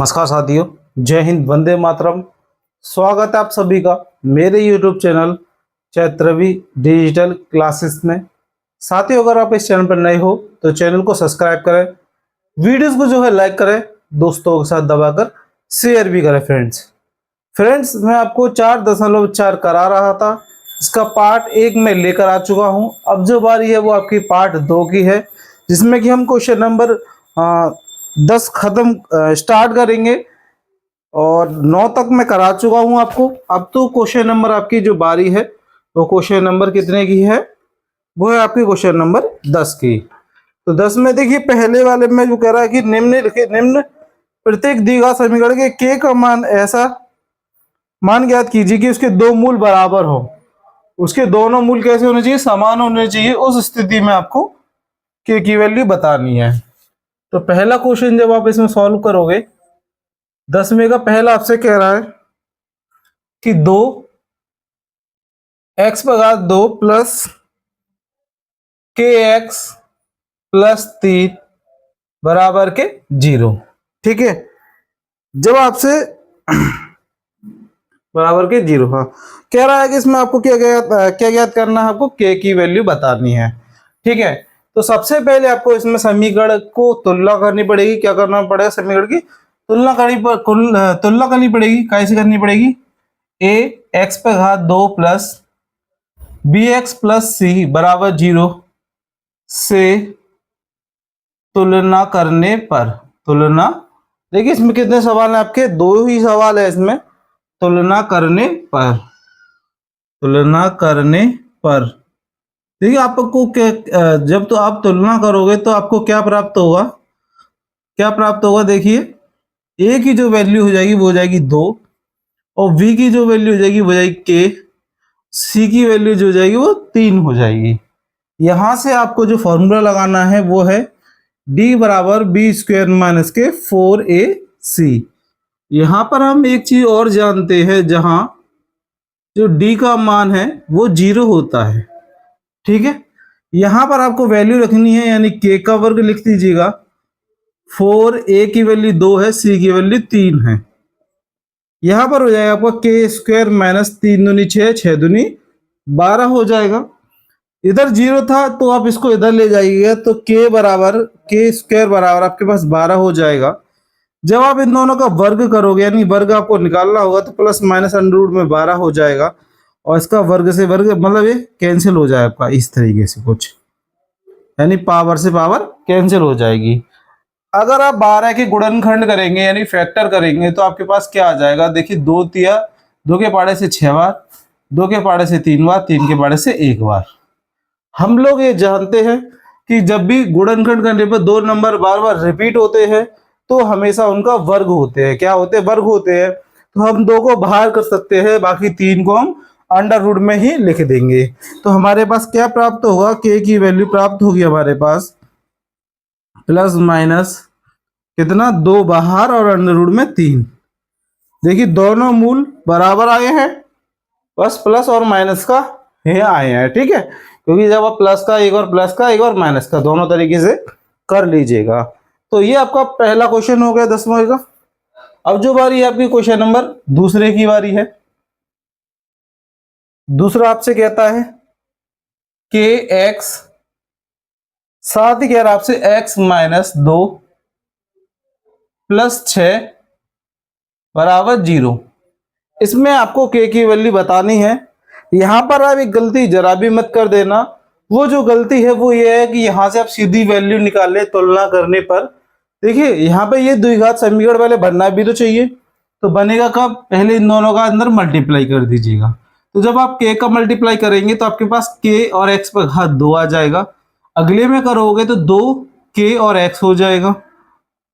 नमस्कार साथियों, जय हिंद, वंदे मातरम। स्वागत है आप सभी का मेरे YouTube चैनल चैत्रवी डिजिटल क्लासेस में। साथियों, अगर आप इस चैनल पर नए हो तो चैनल को सब्सक्राइब करें, वीडियोस को जो है लाइक करें, दोस्तों के साथ दबाकर शेयर भी करें। फ्रेंड्स, मैं आपको 4.4 करा रहा था, इसका पार्ट 1 में लेकर आ चुका हूं। अब जो बारी है वो आपकी पार्ट 2 की है, जिसमें कि हम क्वेश्चन नंबर 10 खत्म स्टार्ट करेंगे और 9 तक मैं करा चुका हूं आपको। अब तो क्वेश्चन नंबर आपकी जो बारी है वो क्वेश्चन नंबर कितने की है, वो है आपकी क्वेश्चन नंबर 10 की। तो 10 में देखिए, पहले वाले में जो कह रहा है कि निम्न प्रत्येक दी गई समीकरण के k का मान ऐसा मान ज्ञात कीजिए कि उसके दो मूल बराबर हो। उसके दोनों मूल कैसे होने चाहिए? समान होने चाहिए। उस स्थिति में आपको k की वैल्यू बतानी है। तो पहला क्वेश्चन जब आप इसमें सॉल्व करोगे, 10वें का पहला आपसे कह रहा है कि 2x² प्लस kx प्लस 3 बराबर के 0। ठीक है, जब आपसे बराबर के 0, हाँ, कह रहा है कि इसमें आपको क्या ज्ञात करना है? आपको k की वैल्यू बतानी है। ठीक है, तो सबसे पहले आपको इसमें समीकरण को तुलना करनी पड़ेगी। क्या करना पड़ेगा? समीकरण की तुलना करनी पड़ेगी। कैसे करनी पड़ेगी? ax² plus bx plus c बराबर 0 से तुलना करने पर देखिए, इसमें कितने सवाल हैं आपके? 2 ही सवाल है इसमें। तुलना करने पर देखिए, आपको जब तो आप तुलना करोगे तो आपको क्या प्राप्त होगा? देखिए, a की जो वैल्यू हो जाएगी वो हो जाएगी 2, और b की जो वैल्यू हो जाएगी वो हो जाएगी k, c की वैल्यू जो हो जाएगी वो 3 हो जाएगी। यहां से आपको जो फॉर्मूला लगाना है वो है d बराबर b² माइनस के 4ac। यहां पर हम एक चीज और जानते हैं, जहां जो d का मान है वो 0 होता है। ठीक है, यहां पर आपको वैल्यू रखनी है, यानी k का वर्ग लिख दीजिएगा। 4a की वैल्यू 2 है, c की वैल्यू 3 है। यहां पर हो जाएगा आपका k² माइनस 3 दूनी 6, 6 दूनी 12 हो जाएगा। इधर 0 था तो आप इसको इधर ले जाइएगा, तो k² बराबर आपके पास 12 हो जाएगा। जब आप इन दोनों का वर्ग करोगे, यानी वर्ग आपको निकालना होगा, तो प्लस माइनस अंडर रूट में 12 हो जाएगा, और इसका वर्ग से वर्ग मतलब ये कैंसिल हो जाएगा आपका, इस तरीके से कुछ, यानी पावर से पावर कैंसिल हो जाएगी। अगर आप 12 के गुणनखंड करेंगे यानी फैक्टर करेंगे तो आपके पास क्या आ जाएगा? देखिए, 2 के पाड़े से 6 बार, 2 के पाड़े से 3 बार, 3 के पाड़े से 1 बार। हम लोग ये जानते हैं कि जब भी गुणनखंड करने पर 2 नंबर बार बार रिपीट होते हैं तो हमेशा उनका वर्ग होते हैं। क्या होते हैं? वर्ग होते हैं। तो हम 2 को बाहर कर सकते हैं, बाकी 3 को हम अंडर रूट में ही लिख देंगे। तो हमारे पास क्या प्राप्त होगा? k की वैल्यू प्राप्त होगी हमारे पास प्लस माइनस कितना, 2 बाहर और अंडर रूट में 3। देखिए, दोनों मूल बराबर आए हैं, बस प्लस और माइनस का ये आए हैं। ठीक है, क्योंकि जब आप प्लस का एक और माइनस का दोनों तरीके से कर लीजिएगा। तो ये आपका पहला क्वेश्चन हो गया 10वें का। अब जो बारी है आपकी क्वेश्चन नंबर दूसरे की बारी है। दूसरा आपसे कहता है कि x, साथ ही कह रहा आपसे x माइनस 2 प्लस 6 बराबर 0। इसमें आपको k की वैल्यू बतानी है। यहां पर आप एक गलती जरा भी मत कर देना। वो जो गलती है वो ये है कि यहां से आप सीधी वैल्यू निकाल तुलना करने पर। देखिए, यहाँ पे ये द्विघात समीकरण वाले बनना भी तो चाहिए। तो बनेगा कब? पहले इन दोनों का अंदर मल्टीप्लाई कर दीजिएगा। तो जब आप k का मल्टीप्लाई करेंगे तो आपके पास k और x पर घात 2 आ जाएगा। अगले में करोगे तो 2k और x हो जाएगा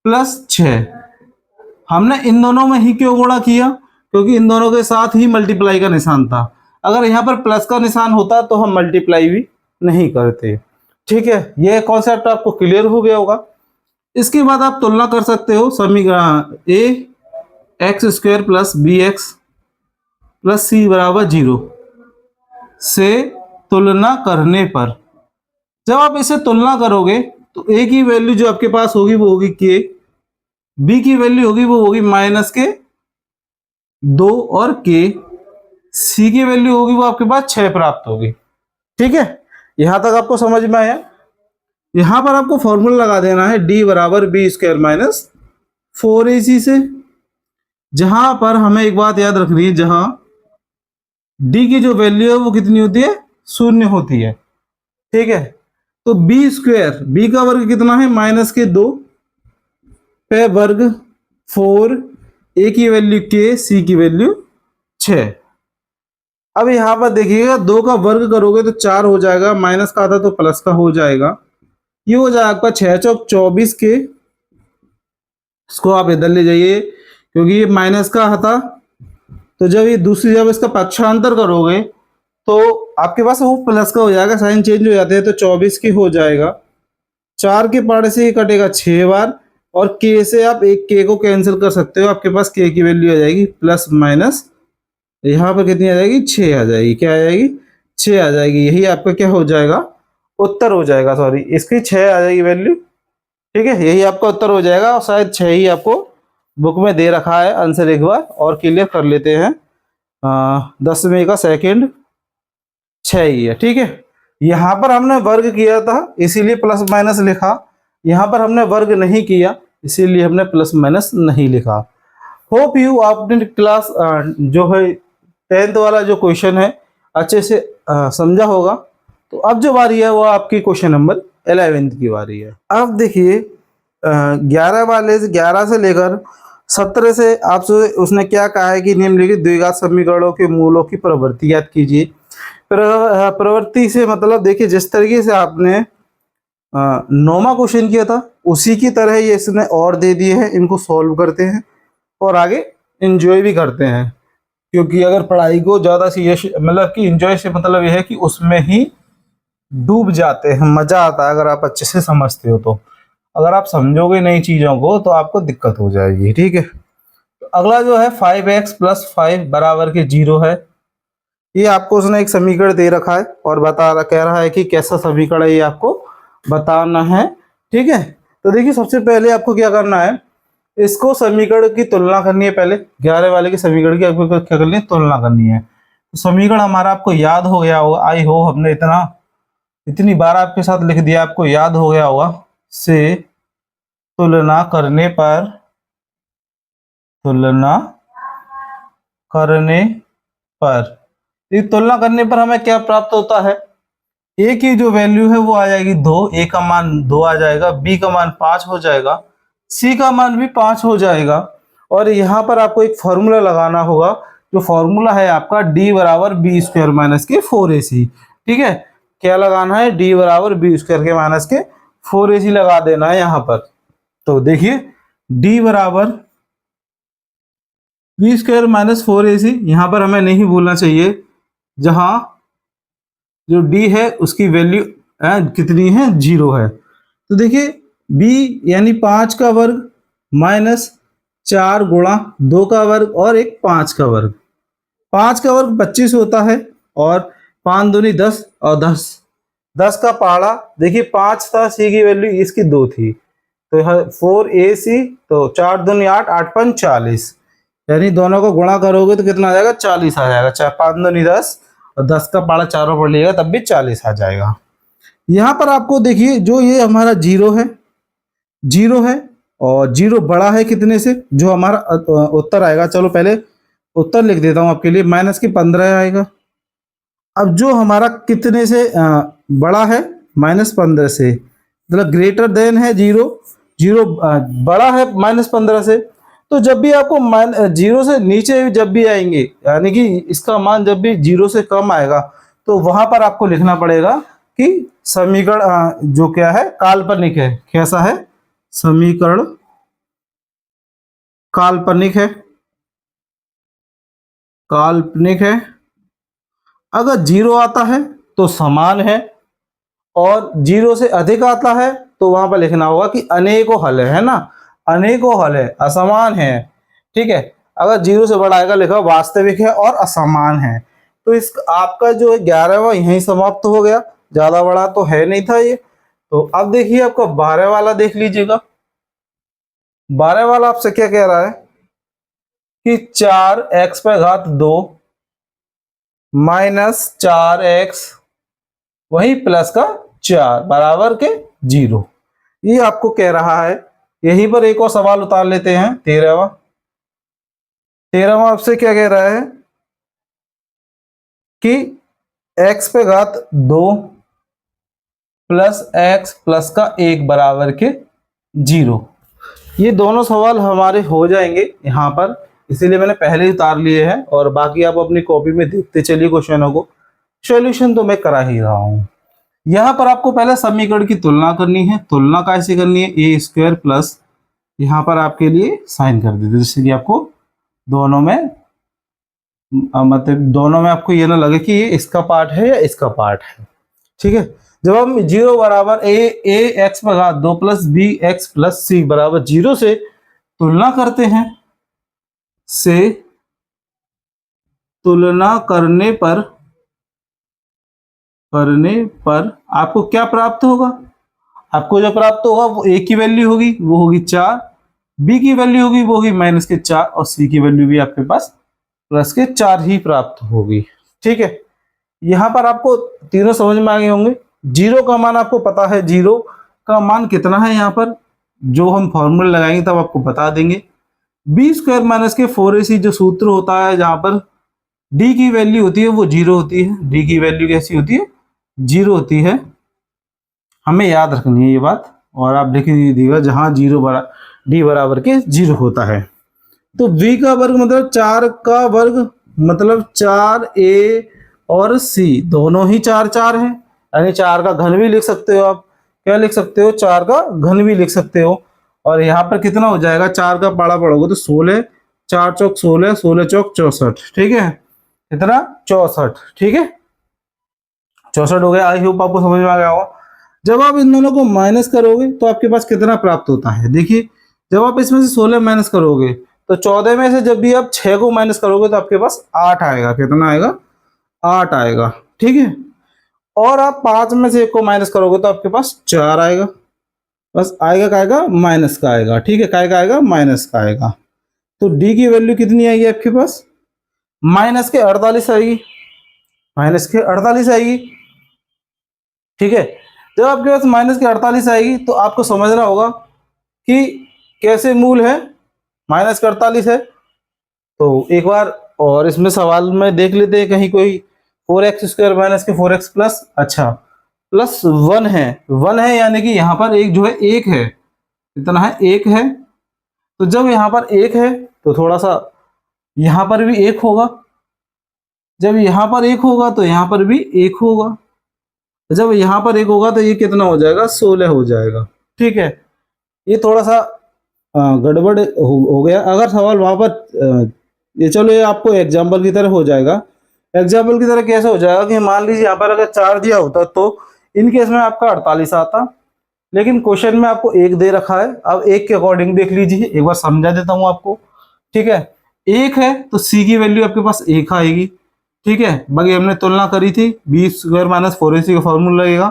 प्लस 6। हमने इन दोनों में ही क्यों गुणा किया? क्योंकि इन दोनों के साथ ही मल्टीप्लाई का निशान था। अगर यहाँ पर प्लस का निशान होता तो हम मल्टीप्लाई भी नहीं करते। ठीक है, यह कॉन्सेप्ट आपको क्लियर हो गया होगा। इसके बाद आप तुलना कर सकते हो समीकरण ax² plus bx plus c बराबर 0 से तुलना करने पर। जब आप इसे तुलना करोगे तो a की वैल्यू जो आपके पास होगी वो होगी k, बी की वैल्यू होगी वो होगी माइनस के 2 और के, सी की वैल्यू होगी वो आपके पास 6 प्राप्त होगी। ठीक है, यहां तक आपको समझ में आया। यहां पर आपको फॉर्मूला लगा देना है डी बराबर बी स्क्वायर माइनस 4ac से, जहां पर हमें एक बात याद रखनी है, जहां डी की जो वैल्यू है वो कितनी होती है, 0 होती है। ठीक है, तो बी स्क्वायर, बी का वर्ग कितना है, माइनस के 2 पे वर्ग 4, ए की वैल्यू के, सी की वैल्यू 6। अब यहां पर देखिएगा 2 का वर्ग करोगे तो 4 हो जाएगा, माइनस का आता तो प्लस का हो जाएगा, ये हो जाएगा आपका 6 चौक 24 के, इसको आप इधर ले जाइए क्योंकि ये माइनस का था, तो जब ये दूसरी जब इसका पक्षांतर करोगे तो आपके पास वो प्लस का हो जाएगा, साइन चेंज हो जाते हैं, तो 24 की हो जाएगा। 4 के पाड़े से ये कटेगा 6 बार, और के से आप एक के को कैंसिल कर सकते हो, आपके पास के की वैल्यू आ जाएगी प्लस माइनस, यहाँ पर कितनी आ जाएगी, 6 आ जाएगी। क्या आ जाएगी, 6 आ जाएगी। यही आपका क्या हो जाएगा, उत्तर हो जाएगा, सॉरी इसकी 6 आ जाएगी वैल्यू। ठीक है, यही आपका उत्तर हो जाएगा, और शायद 6 ही आपको बुक में दे रखा है आंसर। एक बार और क्लियर कर लेते हैं, 10वें का सेकंड 6 ही है। ठीक है, यहाँ पर हमने वर्ग किया था इसीलिए प्लस माइनस लिखा, यहाँ पर हमने वर्ग नहीं किया इसीलिए हमने प्लस माइनस नहीं लिखा। होप यू आपने क्लास जो है 10th वाला जो क्वेश्चन है अच्छे से समझा होगा। तो अब जो बारी है वो आपकी क्वेश्चन नंबर 11th की बारी है। अब देखिए 11 वाले से 11 से लेकर 17 से आपसे उसने क्या कहा है कि निम्नलिखित द्विघात समीकरणों के मूलों की प्रवृत्ति याद कीजिए। प्रवृत्ति से मतलब देखिए जिस तरीके से आपने 9वां क्वेश्चन किया था उसी की तरह ये इसने और दे दिए हैं, इनको सॉल्व करते हैं और आगे एंजॉय भी करते हैं। क्योंकि अगर पढ़ाई को ज़्यादा सीरियस मतलब कि एंजॉय से मतलब यह है कि उसमें ही डूब जाते हैं, मज़ा आता है अगर आप अच्छे से समझते हो। तो अगर आप समझोगे नई चीज़ों को तो आपको दिक्कत हो जाएगी। ठीक है, तो अगला जो है 5x + 5 बराबर के 0 है। ये आपको उसने एक समीकरण दे रखा है और कह रहा है कि कैसा समीकरण है ये आपको बताना है। ठीक है, तो देखिए सबसे पहले आपको क्या करना है, इसको समीकरण की तुलना करनी है। पहले 11 वाले के समीकरण की आपको क्या करनी है, तुलना करनी है। तो समीकरण हमारा आपको याद हो गया होगा, आई हो हमने इतनी बार आपके साथ लिख दिया, आपको याद हो गया होगा। से तुलना करने पर इस तुलना करने पर हमें क्या प्राप्त होता है, ए की जो वैल्यू है वो आ जाएगी 2, ए का मान 2 आ जाएगा, बी का मान 5 हो जाएगा, सी का मान भी 5 हो जाएगा। और यहाँ पर आपको एक फॉर्मूला लगाना होगा, जो फॉर्मूला है आपका डी बराबर बी स्क्वायर माइनस के 4ac। ठीक है, क्या लगाना है, डी बराबर बी स्क्वायर के माइनस के 4ac लगा देना है यहाँ पर। तो देखिए डी बराबर बी स्क्वायर माइनस 4ac, यहाँ पर हमें नहीं भूलना चाहिए, जहां जो d है उसकी वैल्यू कितनी है, 0 है। तो देखिए b यानी 5 का वर्ग माइनस 4 गुणा 2 का वर्ग और एक 5 का वर्ग। 5 का वर्ग 25 होता है और 5 दूनी 10 और 10 का पहाड़ा। देखिए 5 था, c की वैल्यू इसकी 2 थी, तो 4ac, तो 4 दूनी 8, 8 5 40, यानी दोनों को गुणा करोगे तो कितना आ जाएगा, 40 आ जाएगा। 5 दूनी 10 और 10 का पाड़ा चारों पढ़ लिएगा तब भी 40 आ जाएगा। यहाँ पर आपको देखिए जो ये हमारा 0 है और 0 बड़ा है कितने से, जो हमारा उत्तर आएगा। चलो पहले उत्तर लिख देता हूँ आपके लिए, माइनस की 15 आएगा। अब जो हमारा कितने से बड़ा है, -15 से, मतलब ग्रेटर देन है 0, 0 बड़ा है -15 से। तो जब भी आपको 0 से नीचे जब भी आएंगे, यानी कि इसका मान जब भी 0 से कम आएगा, तो वहां पर आपको लिखना पड़ेगा कि समीकरण जो क्या है, काल्पनिक है। कैसा है, समीकरण काल्पनिक है। अगर 0 आता है तो समान है, और 0 से अधिक आता है तो वहां पर लिखना होगा कि अनेकों हल है ना, अनेकों हल है, असमान है। ठीक है, अगर 0 से बड़ा आएगा लिखा वास्तविक है और असमान है। तो इस आपका जो 11वां यहीं समाप्त हो गया, ज्यादा बड़ा तो है नहीं था ये। तो अब देखिए आपका 12 वाला देख लीजिएगा। 12 वाला आपसे क्या कह रहा है कि 4x पे घात 2 माइनस 4x वही प्लस का 4 बराबर के 0, ये आपको कह रहा है। यहीं पर एक और सवाल उतार लेते हैं, 13वां। 13वां आपसे क्या कह रहा है कि x पे घात 2 प्लस x प्लस का 1 बराबर के 0। ये दोनों सवाल हमारे हो जाएंगे यहाँ पर, इसीलिए मैंने पहले ही उतार लिए हैं, और बाकी आप अपनी कॉपी में देखते चलिए क्वेश्चनों को। सॉल्यूशन तो मैं करा ही रहा हूँ। यहाँ पर आपको पहले समीकरण की तुलना करनी है। तुलना कैसे करनी है, ए स्क्वायर प्लस यहाँ पर आपके लिए साइन कर देते, जिससे कि आपको दोनों में मतलब दोनों में आपको ये ना लगे कि ये इसका पार्ट है या इसका पार्ट है। ठीक है, जब हम 0 बराबर ए एक्स पर घात 2 प्लस बी एक्स प्लस सी बराबर 0 से तुलना करते हैं, से तुलना करने पर आपको क्या प्राप्त होगा, आपको जो प्राप्त होगा वो ए की वैल्यू होगी, वो होगी 4, बी की वैल्यू होगी वो होगी माइनस के 4, और सी की वैल्यू भी आपके पास प्लस के 4 ही प्राप्त होगी। ठीक है, यहां पर आपको तीनों समझ में आ गए होंगे। 0 का मान आपको पता है, 0 का मान कितना है, यहाँ पर जो हम फॉर्मूला लगाएंगे तब आपको बता देंगे। बी स्क्वायर माइनस के 4ac जो सूत्र होता है, जहां पर डी की वैल्यू होती है वो 0 होती है। डी की वैल्यू कैसी होती है, 0 होती है, हमें याद रखनी है ये बात, और आप लिख दीजिएगा जहां डी बराबर के 0 होता है। तो v का वर्ग मतलब 4 का वर्ग मतलब 4a और c दोनों ही 4 4 है, यानी 4 का घन भी लिख सकते हो आप। क्या लिख सकते हो, 4 का घन भी लिख सकते हो। और यहाँ पर कितना हो जाएगा, 4 का पाड़ा पड़ोगे तो 16, 4 चौक 16, 16 चौक 64। ठीक है, इतना 64। ठीक है, 64 हो गया। आई होप आपको समझ में आ गया होगा। जब आप इन दोनों को माइनस करोगे तो आपके पास कितना प्राप्त होता है, देखिए जब आप इसमें से 16 माइनस करोगे तो 14 में से जब भी आप 6 को माइनस करोगे तो आपके पास 8 आएगा। कितना आएगा, 8 आएगा। ठीक है, और आप 5 में से 1 को माइनस करोगे तो आपके पास 4 आएगा। बस आएगा का आएगा, माइनस का आएगा। ठीक है, काय का आएगा, माइनस का आएगा। तो डी की वैल्यू कितनी आएगी आपके पास, माइनस के 48 आएगी, माइनस के 48 आएगी। ठीक है, जब आपके पास माइनस के 48 आएगी तो आपको समझना होगा कि कैसे मूल है, माइनस के 48 है। तो एक बार और इसमें सवाल में देख लेते हैं कहीं कोई 4x स्क्वायर माइनस के 4x प्लस, अच्छा प्लस 1 है, 1 है, यानी कि यहाँ पर एक जो है 1 है, इतना है 1 है। तो जब यहाँ पर 1 है तो थोड़ा सा यहाँ पर भी 1 होगा, जब यहाँ पर 1 होगा तो यहाँ पर भी 1 होगा, जब यहाँ पर 1 होगा तो ये कितना हो जाएगा, 16 हो जाएगा। ठीक है, ये थोड़ा सा गड़बड़ हो गया। अगर सवाल वहां पर ये चलो ये आपको एग्जाम्पल की तरह हो जाएगा। एग्जाम्पल की तरह कैसे हो जाएगा कि मान लीजिए यहाँ पर अगर 4 दिया होता तो इन केस में आपका 48 आता, लेकिन क्वेश्चन में आपको 1 दे रखा है। अब 1 के अकॉर्डिंग देख लीजिए, एक बार समझा देता हूँ आपको। ठीक है, 1 है तो सी की वैल्यू आपके पास 1 आएगी। ठीक है, बाकी हमने तुलना करी थी, बी स्क्वायर माइनस 4ac का फॉर्मूला लगेगा।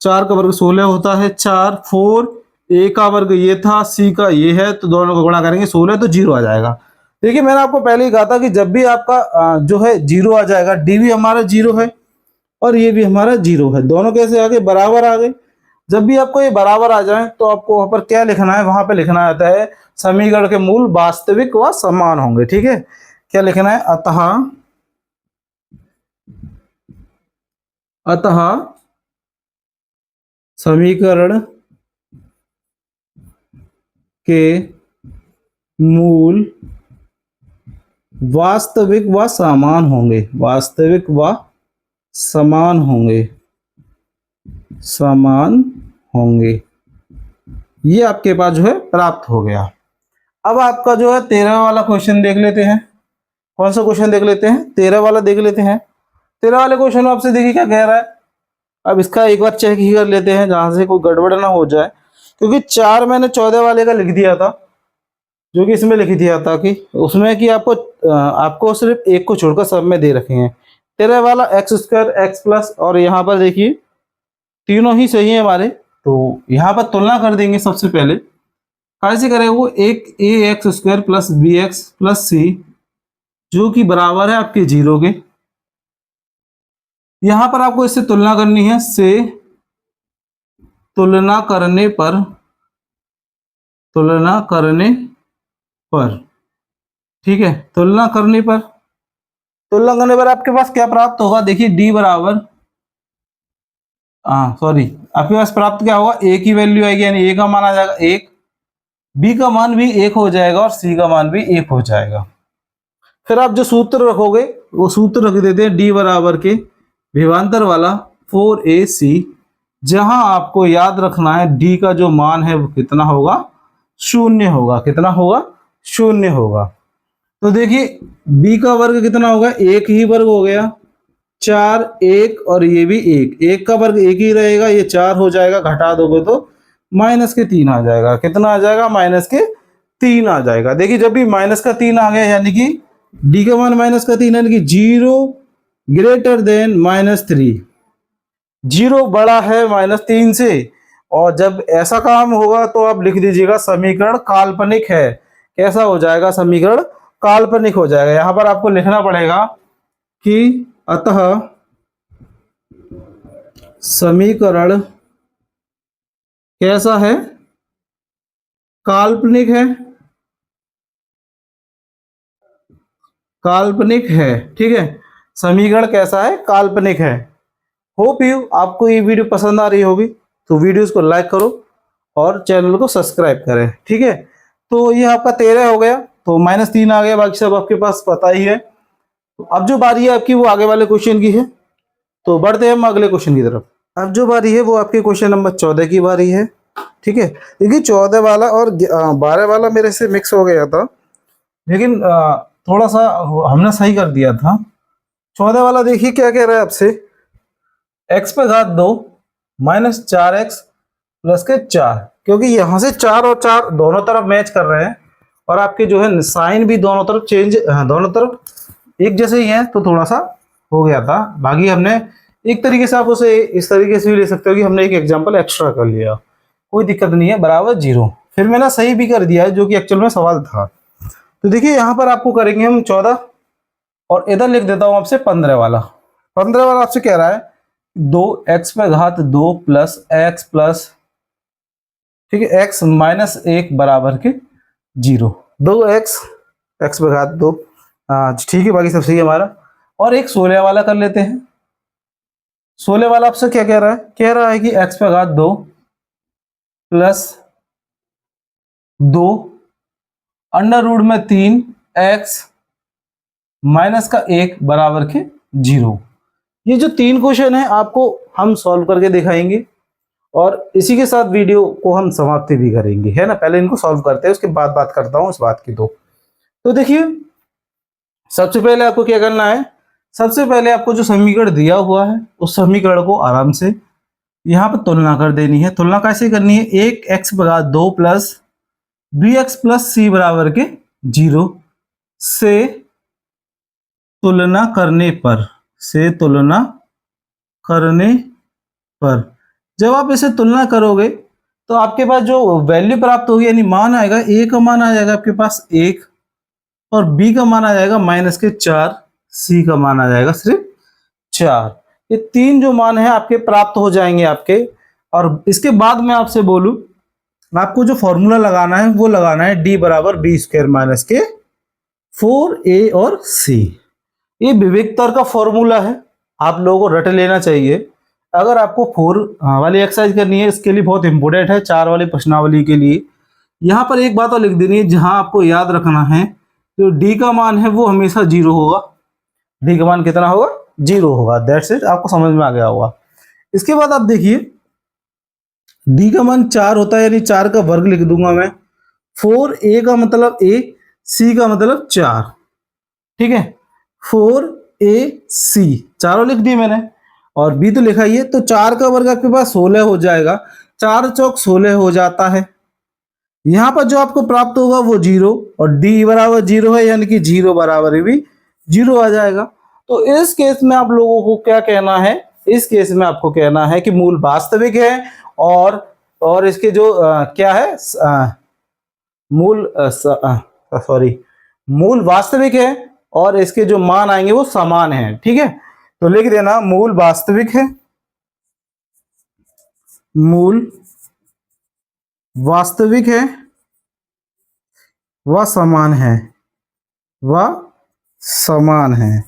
4 का वर्ग 16 होता है, 4 4, ए का वर्ग ये था, सी का ये है, तो दोनों को गुणा करेंगे 16 तो 0 आ जाएगा। देखिए मैंने आपको पहले ही कहा था कि जब भी आपका जो है 0 आ जाएगा, डी भी हमारा 0 है और ये भी हमारा 0 है, दोनों कैसे आ गए, बराबर आ गए। जब भी आपको ये बराबर आ जाए तो आपको वहां पर क्या लिखना है, वहां पर लिखना आता है समीकरण के मूल वास्तविक व समान होंगे। ठीक है, क्या लिखना है, अतः समीकरण के मूल वास्तविक व समान होंगे, वास्तविक व समान होंगे, समान होंगे। ये आपके पास जो है प्राप्त हो गया। अब आपका जो है 13 वाला क्वेश्चन देख लेते हैं। कौन सा क्वेश्चन देख लेते हैं, 13 वाला देख लेते हैं। 13 वाले क्वेश्चन में आपसे देखिए क्या कह रहा है। अब इसका एक बार चेक ही कर लेते हैं जहां से कोई गड़बड़ ना हो जाए, क्योंकि 4 मैंने 14 वाले का लिख दिया था, जो कि इसमें लिख दिया था कि उसमें कि आपको सिर्फ 1 को छोड़कर सब में दे रखे हैं। 13 वाला एक्स स्क्वायर एक्स प्लस, और यहाँ पर देखिए तीनों ही सही है हमारे, तो यहाँ पर तुलना कर देंगे सबसे पहले। कैसे करेगा वो, एक a x square plus b x plus c जो कि बराबर है आपके 0 के। यहां पर आपको इससे तुलना करनी है, से तुलना करने पर, तुलना करने पर, ठीक है, तुलना करने पर, तुलना करने पर आपके पास क्या प्राप्त होगा, देखिए डी बराबर, सॉरी, आपके पास प्राप्त क्या होगा, ए की वैल्यू आएगी, यानी ए का मान आ जाएगा 1, बी का मान भी 1 हो जाएगा और सी का मान भी 1 हो जाएगा। फिर आप जो सूत्र रखोगे वो सूत्र रख देते हैं डी बराबर के विभवांतर वाला 4ac, जहां आपको याद रखना है डी का जो मान है वो कितना होगा, 0 होगा। कितना होगा, 0 होगा। तो देखिए b का वर्ग कितना होगा, 1 ही वर्ग हो गया, 4 1 और ये भी 1 का वर्ग 1 ही रहेगा, ये 4 हो जाएगा, घटा दोगे तो -3 आ जाएगा। कितना आ जाएगा, -3 आ जाएगा। देखिए जब भी -3 आ गया यानी कि डी का मान -3 यानी कि 0 ग्रेटर देन -3, 0 बड़ा है -3 से। और जब ऐसा काम होगा तो आप लिख दीजिएगा समीकरण काल्पनिक है। कैसा हो जाएगा, समीकरण काल्पनिक हो जाएगा। यहां पर आपको लिखना पड़ेगा कि अतः समीकरण कैसा है, काल्पनिक है, काल्पनिक है, ठीक है, समीकरण कैसा है, काल्पनिक है। होप यू आपको ये वीडियो पसंद आ रही होगी, तो वीडियोस को लाइक करो और चैनल को सब्सक्राइब करें, ठीक है। तो ये आपका 13 हो गया, तो -3 आ गया, बाकी सब आपके पास पता ही है। तो अब जो बारी है आपकी वो आगे वाले क्वेश्चन की है, तो बढ़ते हैं हम अगले क्वेश्चन की तरफ। अब जो बारी है वो आपके क्वेश्चन नंबर 14 की बारी है, ठीक है। देखिए 14 वाला और 12 वाला मेरे से मिक्स हो गया था, लेकिन थोड़ा सा हमने सही कर दिया था। 14 वाला देखिए क्या कह रहा है आपसे, x पे घात 2 -4x प्लस के 4, क्योंकि यहां से 4 और 4 दोनों तरफ मैच कर रहे हैं और आपके जो है साइन भी दोनों तरफ चेंज, दोनों तरफ एक जैसे ही है, तो थोड़ा सा हो गया था। बाकी हमने एक तरीके से, आप उसे इस तरीके से भी ले सकते हो कि हमने एक एग्जांपल एक्स्ट्रा कर लिया, कोई दिक्कत नहीं है, बराबर 0। फिर मैंने सही भी कर दिया है जो कि एक्चुअल में सवाल था। तो देखिए यहाँ पर आपको करेंगे हम 14 और इधर लिख देता हूँ आपसे 15 वाला। 15 वाला आपसे कह रहा है 2x पे घात 2 प्लस x प्लस, ठीक है, x -1 बराबर के 0। 2x x पे घात 2, ठीक है, बाकी सब सही है हमारा। और एक 16 वाला कर लेते हैं। 16 वाला आपसे क्या कह रहा है, कह रहा है कि x पे घात 2 प्लस 2 अंडर रूट में 3x माइनस का 1 बराबर के 0। ये जो 3 क्वेश्चन है आपको हम सॉल्व करके दिखाएंगे और इसी के साथ वीडियो को हम समाप्ति भी करेंगे, है ना। पहले इनको सॉल्व करते हैं, उसके बाद बात करता हूं इस बात की। तो देखिए सबसे पहले आपको क्या करना है, सबसे पहले आपको जो समीकरण दिया हुआ है उस समीकरण को आराम से यहाँ पर तुलना कर देनी है। तुलना कैसे करनी है, 1x बराबर 2 प्लस bx प्लस सी बराबर के 0 से तुलना करने पर, से तुलना करने पर जब आप इसे तुलना करोगे तो आपके पास जो वैल्यू प्राप्त होगी, यानी मान आएगा, a का मान आ जाएगा आपके पास 1 और b का मान आ जाएगा -4, c का मान आ जाएगा सिर्फ 4। ये 3 जो मान है आपके प्राप्त हो जाएंगे आपके। और इसके बाद मैं आपसे बोलूं, आपको जो फॉर्मूला लगाना है वो लगाना है d बराबर b स्क्वायर माइनस के 4a और c। ये विवेकतर का फॉर्मूला है, आप लोगों को रट लेना चाहिए। अगर आपको 4 वाली एक्सरसाइज करनी है, इसके लिए बहुत इंपॉर्टेंट है, 4 वाली प्रश्नावली के लिए। यहाँ पर एक बात और लिख देनी है, जहां आपको याद रखना है जो d का मान है वो हमेशा 0 होगा। d का मान कितना होगा, 0 होगा। दैट्स इट, आपको समझ में आ गया होगा। इसके बाद आप देखिए d का मान 4 होता है, यानी 4 का वर्ग लिख दूंगा मैं। 4a का मतलब a, c का मतलब 4, ठीक है, 4ac चारों लिख दिए मैंने और b तो लिखा ही है। तो 4 का वर्ग आपके पास 16 हो जाएगा, 4 चौक 16 हो जाता है। यहां पर जो आपको प्राप्त होगा वो 0 और d बराबर 0 है, यानी कि 0 बराबर भी 0 आ जाएगा। तो इस केस में आप लोगों को क्या कहना है, इस केस में आपको कहना है कि मूल वास्तविक है और इसके जो क्या है मूल सॉरी मूल वास्तविक है और इसके जो मान आएंगे वो समान है। ठीक है, तो लिख देना मूल वास्तविक है, मूल वास्तविक है व समान है, व समान है।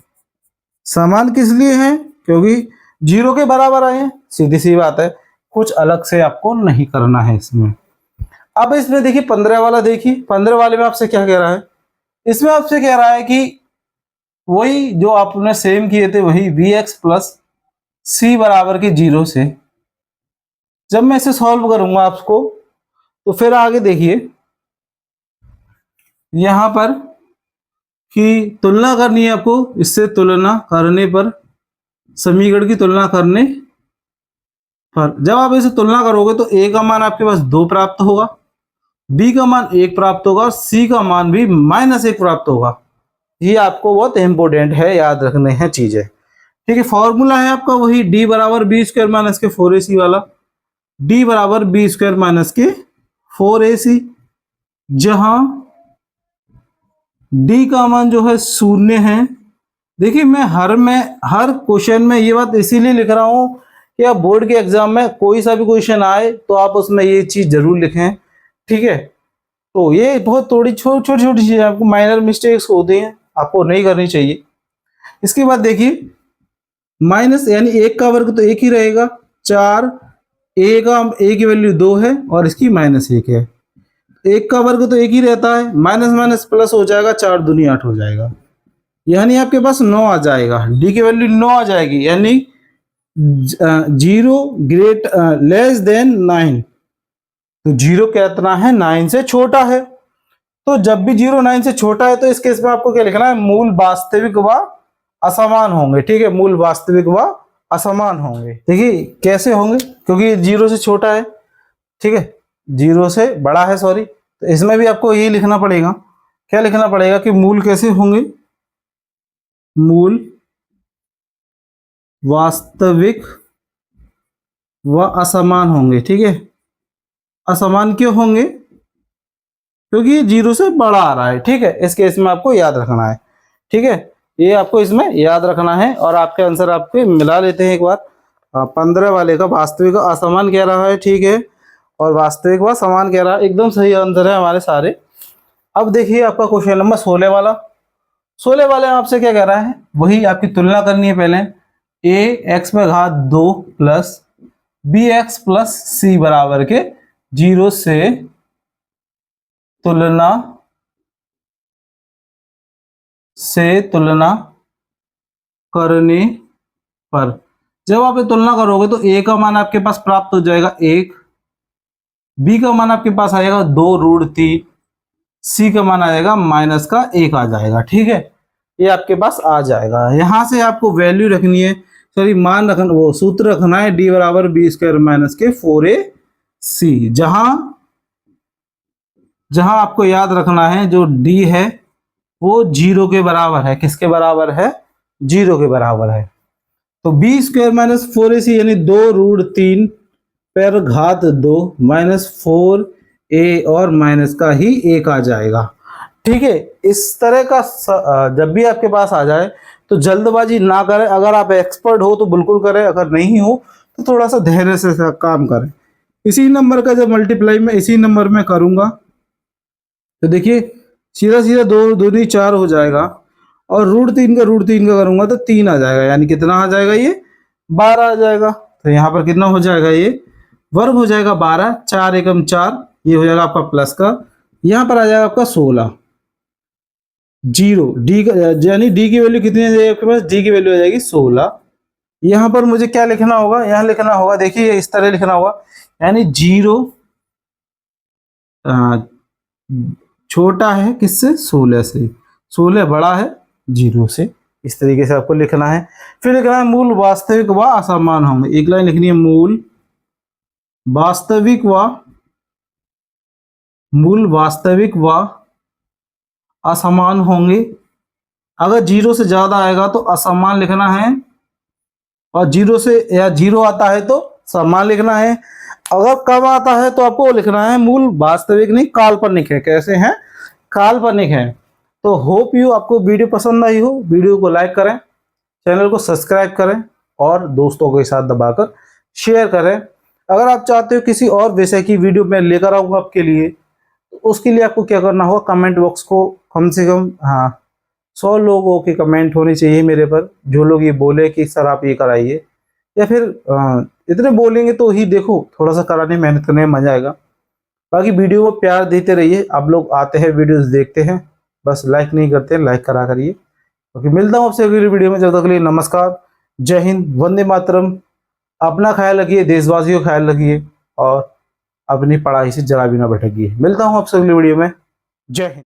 समान किस लिए है? क्योंकि 0 के बराबर आए हैं, सीधी सी बात है, कुछ अलग से आपको नहीं करना है इसमें। अब इसमें देखिए 15 वाला, देखिए 15 वाले में आपसे क्या कह रहा है? इसमें आपसे कह रहा है कि वही जो आपने सेम किए थे वही vx प्लस सी बराबर के 0 से। जब मैं इसे सॉल्व करूंगा आपको, तो फिर आगे देखिए यहां पर कि तुलना करनी है आपको, इससे तुलना करने पर, समीकरण की तुलना करने पर जब आप इसे तुलना करोगे तो a का मान आपके पास 2 प्राप्त होगा, b का मान 1 प्राप्त होगा और c का मान भी -1 प्राप्त होगा। ये आपको बहुत इंपॉर्टेंट है, याद रखने हैं चीजें। ठीक है, फॉर्मूला है आपका वही d बराबर बी स्क्वायर माइनस के 4ac वाला, d बराबर बी स्क्वायर माइनस के 4ac, जहां d का मान जो है 0 है। देखिए मैं हर क्वेश्चन में ये बात इसीलिए लिख रहा हूं कि आप बोर्ड के एग्जाम में कोई सा भी क्वेश्चन आए तो आप उसमें ये चीज जरूर लिखें। ठीक है, तो ये बहुत थोड़ी छोटी छोटी चीजें, आपको माइनर मिस्टेक्स होती हैं, आपको नहीं करनी चाहिए। इसके बाद देखिए माइनस यानी 1 का वर्ग तो 1 ही रहेगा, 4 a की वैल्यू 2 है और इसकी -1 है, 1 का वर्ग तो 1 ही रहता है, माइनस माइनस प्लस हो जाएगा, 4 दूनी 8 हो जाएगा, यानी आपके पास 9 आ जाएगा, डी की वैल्यू 9 आ जाएगी, यानी 0 ग्रेट लेस देन 9। तो 0 कितना है? 9 से छोटा है। तो जब भी 0 9 से छोटा है तो इस केस में आपको क्या लिखना है? मूल वास्तविक व असमान होंगे। ठीक है, मूल वास्तविक व असमान होंगे। देखिए कैसे होंगे, क्योंकि 0 से छोटा है, ठीक है, 0 से बड़ा है, सॉरी, तो इसमें भी आपको यही लिखना पड़ेगा। क्या लिखना पड़ेगा कि मूल कैसे होंगे? मूल वास्तविक व असमान होंगे। ठीक है, असमान क्यों होंगे? क्योंकि 0 से बड़ा आ रहा है। ठीक है, इस केस में आपको याद रखना है। ठीक है, ये आपको इसमें याद रखना है और आपके आंसर आपके मिला लेते हैं एक बार। 15 वाले का वास्तविक असमान कह रहा है, ठीक है, और वास्तविक व समान कह रहा है, एकदम सही आंसर है हमारे सारे। अब देखिए आपका क्वेश्चन नंबर 16 वाला। 16 वाले में आपसे क्या कह रहा है? वही आपकी तुलना करनी है पहले, ax/2 plus bx plus c बराबर के 0 से तुलना करने पर। जब आप ये तुलना करोगे तो a का मान आपके पास प्राप्त हो जाएगा 1, b का मान आपके पास आएगा 2√3, c का मान आएगा -1 आ जाएगा। ठीक है, ये आपके पास आ जाएगा। यहां से आपको वैल्यू रखनी है, सॉरी मान रखना, वो सूत्र रखना है d बराबर बी स्क्वायर माइनस के 4ac, जहां आपको याद रखना है जो d है वो 0 के बराबर है। किसके बराबर है? 0 के बराबर है। तो बी स्क्वायर माइनस 4ac यानी 2√3 पर घात 2 -4a और माइनस का ही 1 आ जाएगा। ठीक है, इस तरह का जब भी आपके पास आ जाए तो जल्दबाजी ना करें। अगर आप एक्सपर्ट हो तो बिल्कुल करें, अगर नहीं हो तो थोड़ा सा धैर्य से काम करें। इसी नंबर का जब मल्टीप्लाई मैं इसी नंबर में करूंगा तो देखिए सीधा सीधा 2 दूनी 4 हो जाएगा और √3 का करूंगा तो 3 आ जाएगा, यानी कितना आ जाएगा? ये 12 आ जाएगा। तो यहाँ पर कितना हो जाएगा? ये वर्ग हो जाएगा 12, 4 एकम 4, ये हो जाएगा आपका प्लस का, यहाँ पर आ जाएगा आपका 16, 0 डी का, यानी डी की वैल्यू कितनी आ जाएगी आपके पास? डी की वैल्यू आ जाएगी 16। यहाँ पर मुझे क्या लिखना होगा? यहाँ लिखना होगा, देखिए इस तरह लिखना होगा, यानी 0 छोटा है किससे? 16 से, 16 बड़ा है 0 से। इस तरीके से आपको लिखना है। फिर लिखना है मूल वास्तविक व असमान होंगे। एक लाइन लिखनी है, मूल वास्तविक व असमान होंगे। अगर 0 से ज्यादा आएगा तो असमान लिखना है, और 0 से या 0 आता है तो समान लिखना है। अगर कम आता है तो आपको लिखना है मूल, वास्तविक नहीं, काल्पनिक है। कैसे हैं? काल्पनिक है। तो होप यू आपको वीडियो पसंद आई हो। वीडियो को लाइक करें, चैनल को सब्सक्राइब करें और दोस्तों के साथ दबाकर शेयर करें। अगर आप चाहते हो किसी और विषय की वीडियो मैं लेकर आऊँगा आपके लिए, तो उसके लिए आपको क्या करना होगा, कमेंट बॉक्स को कम से कम 100 लोगों के कमेंट होने चाहिए मेरे पर, जो लोग ये बोले कि सर आप ये कराइए, या फिर इतने बोलेंगे तो ही देखो थोड़ा सा कराने मेहनत करने में मजा आएगा। बाकी वीडियो को प्यार देते रहिए। आप लोग आते हैं वीडियोस देखते हैं, बस लाइक नहीं करते, लाइक करा करिए। क्योंकि मिलता हूँ आपसे अगली वीडियो में, जब तक के लिए नमस्कार, जय हिंद, वंदे मातरम। अपना ख्याल रखिए, देशवासियों का ख्याल रखिए और अपनी पढ़ाई से जरा भी ना भटकिए। मिलता हूँ आपसे अगली वीडियो में। जय हिंद।